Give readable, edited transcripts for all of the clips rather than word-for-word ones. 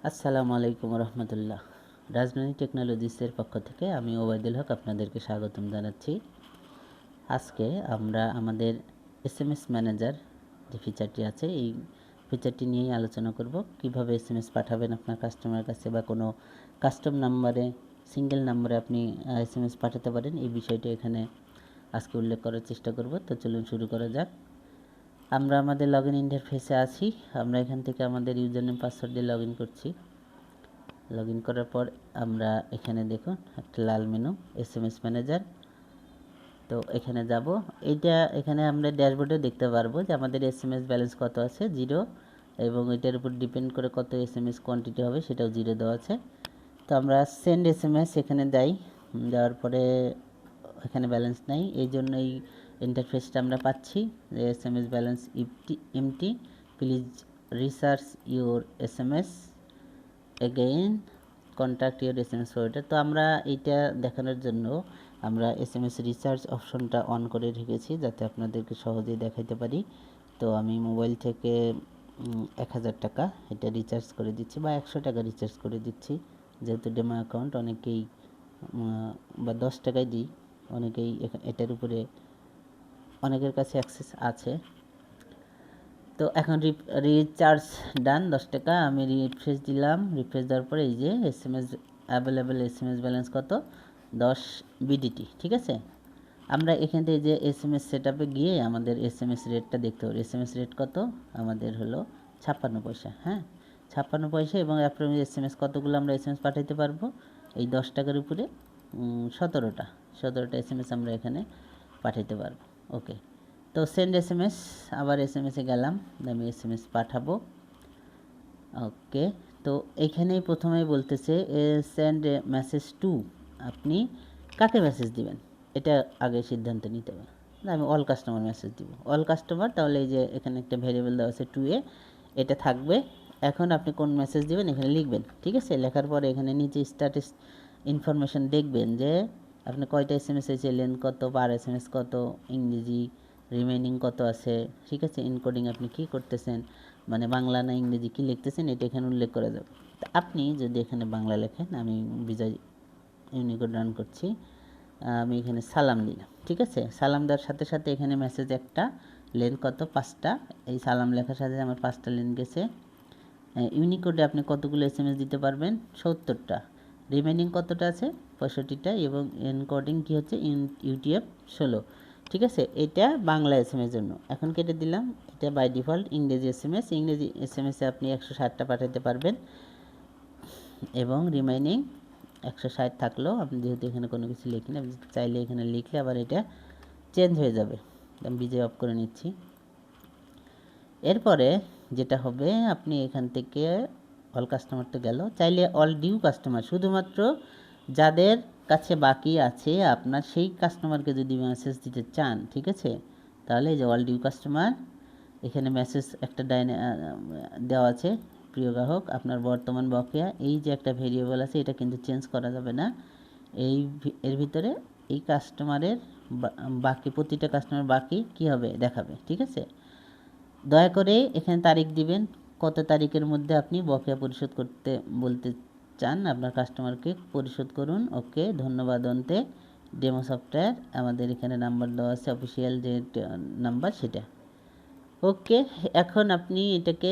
আসসালামু আলাইকুম রহমতুল্লাহ। রাজধানী টেকনোলজিসের পক্ষ থেকে আমি ওবায়দুল হক আপনাদেরকে স্বাগতম জানাচ্ছি। আজকে আমরা আমাদের এসএমএস ম্যানেজার যে ফিচারটি আছে এই ফিচারটি নিয়েই আলোচনা করব। কিভাবে এসএমএস পাঠাবেন আপনার কাস্টমারের কাছে বা কোনো কাস্টম নাম্বারে সিঙ্গেল নাম্বারে আপনি এসএমএস পাঠাতে পারেন, এই বিষয়টি এখানে আজকে উল্লেখ করার চেষ্টা করব। তো চলুন শুরু করা যাক। আমরা আমাদের লগইন ইন্টারফেসে আছি। আমরা এখান থেকে আমাদের ইউজার নেম পাসওয়ার্ড দিয়ে লগইন করছি। লগইন করার পর আমরা এখানে দেখুন একটা লাল মেনু এসএমএস ম্যানেজার। তো এখানে যাব, এখানে আমরা ড্যাশবোর্ডে দেখতে পারবো যে আমাদের এসএমএস ব্যালেন্স কত আছে, 0, এবং এটার উপর ডিপেন্ড করে কত এসএমএস কোয়ান্টিটি হবে সেটাও 0 দেওয়া আছে। তো আমরা সেন্ড এসএমএস এখানে দেই, দেওয়ার পরে এখানে ব্যালেন্স নাই, এই জন্য এই ইন্টারফেসটা আমরা পাচ্ছি যে SMS balance empty, please recharge your SMS again contact your SMS forwarder. তো আমরা এইটা দেখানোর জন্য আমরা এসএমএস রিচার্জ অপশনটা অন করে রেখেছি যাতে আপনাদেরকে সহজেই দেখাইতে পারি। তো আমি মোবাইল থেকে 1000 টাকা এটা রিচার্জ করে দিচ্ছি বা 100 টাকা রিচার্জ করে দিচ্ছি, যেহেতু ডেমো অ্যাকাউন্ট অনেকেই বা 10 টাকায় দিই, অনেকেই এটার উপরে অনেকের কাছে অ্যাক্সেস আছে। তো এখন রিচার্জ ডান, 10 টাকা আমি রিফ্রেশ দিলাম। রিফ্রেশ দেওয়ার পরে এই যে এসএমএস অ্যাভেলেবেল এসএমএস ব্যালেন্স কত, 10 বিডিটি। ঠিক আছে, আমরা এখান থেকে যে এসএমএস সেটআপে গিয়ে আমাদের এসএমএস রেটটা দেখতে হবে। এসএমএস রেট কত আমাদের হলো 56 পয়সা। হ্যাঁ, 56 পয়সা। এবং অ্যাপ্রোচ এসএমএস কতগুলো আমরা এসএমএস পাঠাইতে পারবো, এই 10 টাকার উপরে 17টা এসএমএস আমরা এখানে পাঠাইতে পারবো। ওকে, তো সেন্ড এসএমএস, আবার এসএমএসে গেলাম, আমি এসএমএস পাঠাবো। ওকে, তো এইখানেই প্রথমেই বলতেছে সেন্ড মেসেজ টু, আপনি কাকে মেসেজ দিবেন এটা আগে সিদ্ধান্ত নিতে হবে। আমি অল কাস্টমার মেসেজ দিব, অল কাস্টমার। তাহলে এই যে এখানে একটা ভেরিয়েবল দেওয়া আছে 2a, এটা থাকবে। এখন আপনি কোন মেসেজ দিবেন এখানে লিখবেন। ঠিক আছে, লেখার পরে এখানে নিচে স্ট্যাটাস ইনফরমেশন দেখবেন যে আপনি কয়টা এসএমএস হয়েছে, লেন্থ কত, পার এসএমএস কত, ইংরেজি রিমেইনিং কত আছে। ঠিক আছে, এনকোডিং আপনি কি করতেছেন, মানে বাংলা না ইংরেজি কি লিখতেছেন, এটা এখানে উল্লেখ করা যাবে। তা আপনি যদি এখানে বাংলা লেখেন, আমি বিজয় ইউনিকোড রান করছি, আমি এখানে সালাম দিলাম। ঠিক আছে, সালাম দেওয়ার সাথে সাথে এখানে মেসেজ একটা, লেন্থ কত, 5টা। এই সালাম লেখার সাথে আমার 5টা লেন্থ গেছে। ইউনিকোডে আপনি কতগুলো এসএমএস দিতে পারবেন, 70টা। রিমেইনিং কতটা আছে, 65টা। এবং এনকোডিং কি হচ্ছে, ইউটিএফ 16। ঠিক আছে, এটা বাংলা এসএমএস জন্য। এখন কেটে দিলাম। এটা বাই ডিফল্ট ইংরেজি এসএমএস, ইংরেজি এসএমএসে আপনি 160টা পাঠাতে পারবেন। এবং রিমেইনিং 160 থাকলেও আপনি যেহেতু এখানে কোনো কিছু লিখেন, আপনি চাইলে এখানে লিখলে আবার এটা চেঞ্জ হয়ে যাবে। আমি বিজয় অফ করে নিচ্ছি। এরপরে যেটা হবে, আপনি এখান থেকে অল কাস্টমার তো গেল, চাইলে অল ডিউ কাস্টমার, শুধুমাত্র যাদের কাছে বাকি আছে আপনার সেই কাস্টমারকে যদি মেসেজ দিতে চান, ঠিক আছে, তাহলে এই যে অল ডিউ কাস্টমার, এখানে মেসেজ একটা দেওয়া আছে, প্রিয় গ্রাহক আপনার বর্তমান বকেয়া, এই যে একটা ভেরিয়েবল আছে এটা কিন্তু চেঞ্জ করা যাবে না। এর ভিতরে এই কাস্টমারের বাকি, প্রতিটা কাস্টমার বাকি কী হবে দেখাবে। ঠিক আছে, দয়া করে এখানে তারিখ দিবেন, কত তারিখের মধ্যে আপনি বকেয়া পরিশোধ করতে বলতে চান আপনার কাস্টমারকে, পরিশোধ করুন। ওকে, ধন্যবাদ। অন্তে ডেমো সফটওয়্যার, আমাদের এখানে নাম্বার দেওয়া আছে, অফিসিয়াল যে নাম্বার সেটা। ওকে, এখন আপনি এটাকে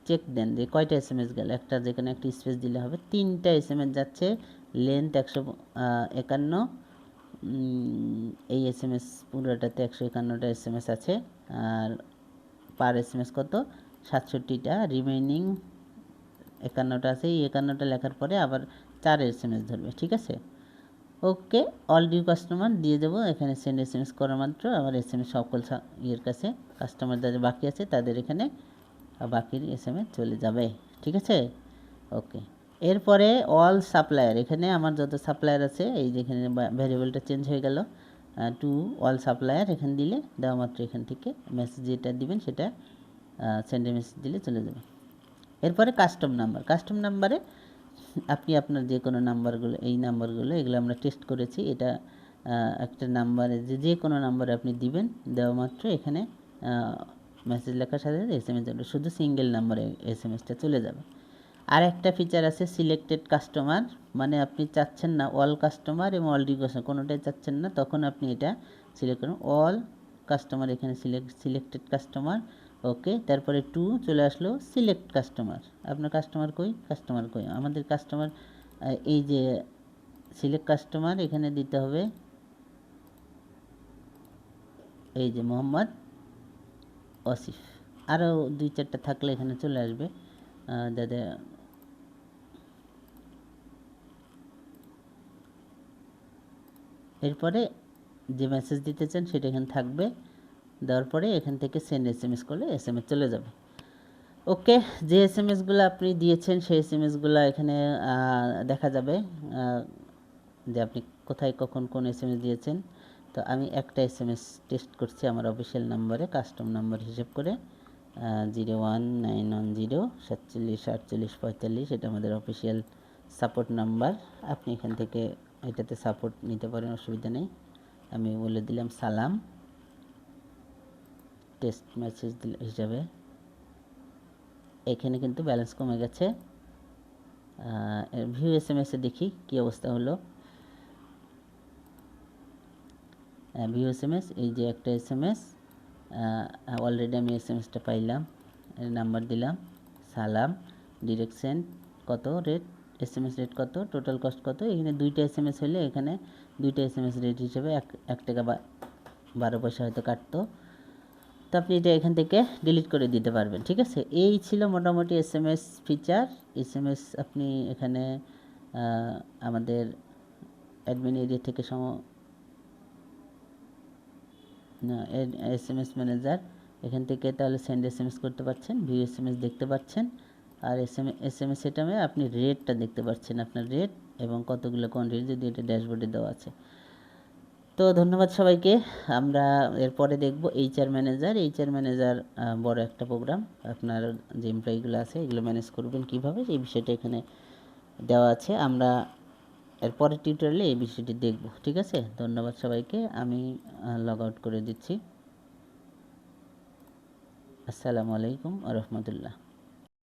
চেক দেন যে কয়টা এসএমএস গেল। একটা, যেখানে একটা স্পেস দিলে হবে, 3টা এসএমএস যাচ্ছে, লেন্থ 151। এই এসএমএস পুরোটাতে 151টা এসএমএস আছে। আর পার এসএমএস কত, 67টা। রিমেইনিং 51টা আছে। এই 51টা লেখার পরে আবার 4 এসএমএস ধরবে। ঠিক আছে, ওকে, অল ডিউ কাস্টমার দিয়ে দেবো। এখানে সেন্ড এসএমএস করা মাত্র আমার এসএমএস সকল ইয়ের কাছে, কাস্টমার যাদের বাকি আছে তাদের এখানে বাকির এসএমএস চলে যাবে। ঠিক আছে, ওকে। এরপরে অল সাপ্লায়ার, এখানে আমার যত সাপ্লায়ার আছে, এই যেখানে ভ্যারিয়েবলটা চেঞ্জ হয়ে গেল টু অল সাপ্লায়ার, এখানে দিলে দেওয়া মাত্র এখান থেকে মেসেজ যেটা দিবেন সেটা সেন্ড মেসেজ দিলে চলে যাবে। এরপরে কাস্টম নাম্বার, কাস্টম নাম্বারে আপনি আপনার যে কোনো নাম্বারগুলো, এই নাম্বারগুলো এগুলো আমরা টেস্ট করেছি, এটা একটা নাম্বারে যে কোনো নাম্বারে আপনি দিবেন, দেওয়া মাত্র এখানে মেসেজ লেখার সাথে সাথে এসএমএস যাবে, শুধু সিঙ্গেল নাম্বারে এসএমএসটা চলে যাবে। আর একটা ফিচার আছে সিলেক্টেড কাস্টমার, মানে আপনি চাচ্ছেন না অল কাস্টমার এবং অল রিকোয়েস্ট কোনোটাই চাচ্ছেন না, তখন আপনি এটা সিলেক্ট করুন অল কাস্টমার, এখানে সিলেক্টেড কাস্টমার। ওকে, তারপরে টু চলে আসলো সিলেক্ট কাস্টমার। আপনার কাস্টমার কই, কাস্টমার কই, আমাদের কাস্টমার এই যে সিলেক্ট কাস্টমার, এখানে দিতে হবে এই যে মোহাম্মদ আসিফ। আরও 2-4টা থাকলে এখানে চলে আসবে যাদের। এরপরে যে মেসেজ দিতে চান সেটা এখানে থাকবে, দেওয়ার পরে এখান থেকে সেন্ড SMS করলে SMS চলে যাবে। ওকে, যে SMSগুলো আপনি দিয়েছেন সেই SMSগুলো এখানে দেখা যাবে যে আপনি কোথায় কখন কোন SMS দিয়েছেন। তো আমি একটা SMS টেস্ট করছি আমার অফিসিয়াল নাম্বারে, কাস্টম নাম্বার হিসেব করে 01910 47 48 45, এটা আমাদের অফিসিয়াল সাপোর্ট নাম্বার। আপনি এখান থেকে এটাতে সাপোর্ট নিতে পারেন, অসুবিধা নেই। আমি বলে দিলাম সালাম, টেস্ট মেসেজ হিসাবে। এখানে কিন্তু ব্যালেন্স কমে গেছে। ভিউ SMS এ দেখি কি অবস্থা হলো। ভিউ SMS, এই যে একটা SMS অলরেডি আমি SMSটা পাইলাম, নাম্বার দিলাম সালাম, ডিরেকশন কত, রেট SMS রেট কত, টোটাল কস্ট কত। এখানে 2টা SMS হলে এখানে 2টা SMS রেট হিসেবে 1 টাকা 12 পয়সা হয়তো কাটতো। তো আপনি এটা এখান থেকে ডিলিট করে দিতে পারবেন, ঠিক আছে। এই ছিল মোটামুটি SMS ফিচার। SMS আপনি এখানে আমাদের অ্যাডমিন এরিয়া থেকে SMS ম্যানেজার এখান থেকে তাহলে সেন্ড SMS করতে পারছেন, ভিউ SMS দেখতে পাচ্ছেন, আর SMS সেটামে আপনি রেটটা দেখতে পাচ্ছেন, আপনার রেট এবং কতগুলো কোয়ান্টিটি, যদি এটা ড্যাশবোর্ডে দেওয়া আছে। তো ধন্যবাদ সবাইকে। আমরা এরপরে দেখব HR ম্যানেজার বড় একটা প্রোগ্রাম। আপনার যে এমপ্লয়িগুলো আছে এগুলো ম্যানেজ করবেন কীভাবে, এই বিষয়টা এখানে দেওয়া আছে। আমরা এরপরের টিউটোরিয়ালে এই বিষয়টি দেখব, ঠিক আছে। ধন্যবাদ সবাইকে, আমি লগ আউট করে দিচ্ছি। আসসালামু আলাইকুম ওয়া রাহমাতুল্লাহ।